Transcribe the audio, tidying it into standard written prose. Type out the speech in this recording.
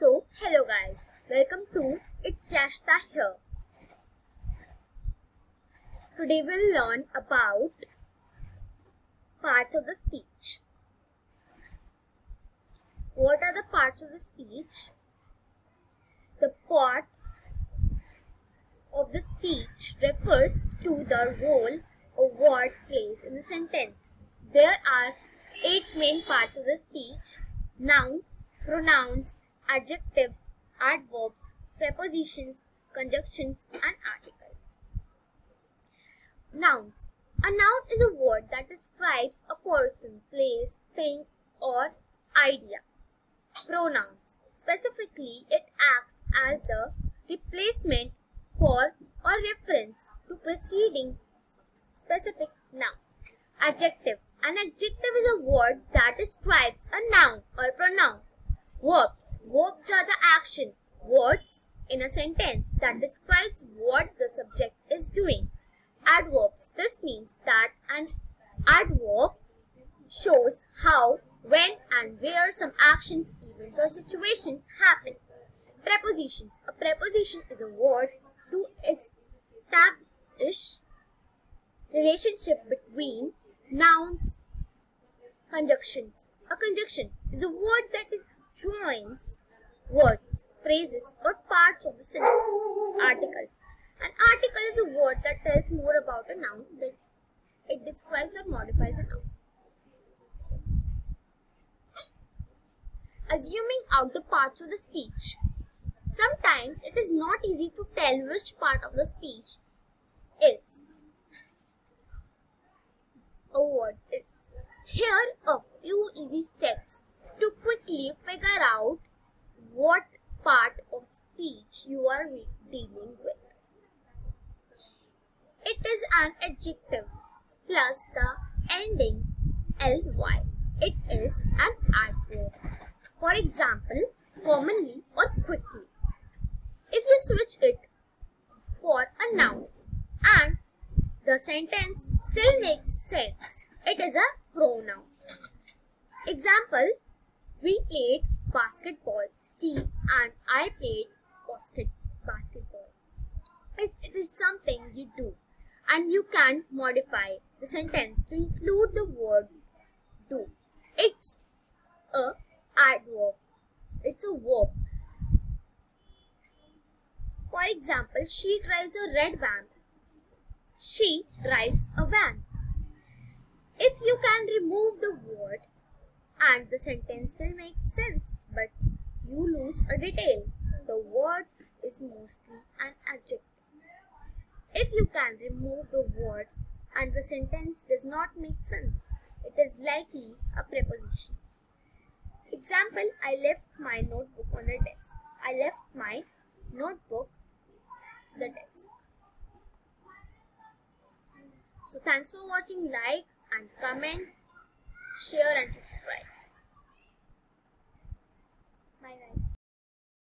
Hello guys, welcome to It's Yashita here. Today we'll learn about parts of the speech. What are the parts of the speech? The part of the speech refers to the role a word plays in the sentence. There are 8 main parts of the speech: nouns, pronouns, adjectives, adverbs, prepositions, conjunctions, and articles. Nouns. A noun is a word that describes a person, place, thing, or idea. Pronouns. Specifically, it acts as the replacement for or reference to preceding specific noun. Adjective. An adjective is a word that describes a noun or pronoun. Verbs. Verbs are the action words in a sentence that describes what the subject is doing. Adverbs. This means that an adverb shows how, when, and where some actions, events, or situations happen. Prepositions. A preposition is a word to establish relationship between nouns. Conjunctions. A conjunction is a word that joins words, phrases, or parts of the sentence. Articles. An article is a word that tells more about a noun than it describes or modifies a noun. Assuming out the parts of the speech. Sometimes it is not easy to tell which part of the speech a word is. Here are a few easy steps to quickly figure out what part of speech you are dealing with. It is an adjective plus the ending ly. It is an adverb. For example, commonly or quickly. If you switch it for a noun and the sentence still makes sense, it is a pronoun. Example: we played basketball. Steve and I played basketball. If it is something you do and you can modify the sentence to include the word do, it's a adverb. It's a verb. For example, she drives a red van. She drives a van. If you can remove the word and the sentence still makes sense, but you lose a detail, the word is mostly an adjective. If you can remove the word and the sentence does not make sense, it is likely a preposition. Example: I left my notebook on the desk. I left my notebook on the desk. So thanks for watching. Like and comment, share and subscribe. Bye guys.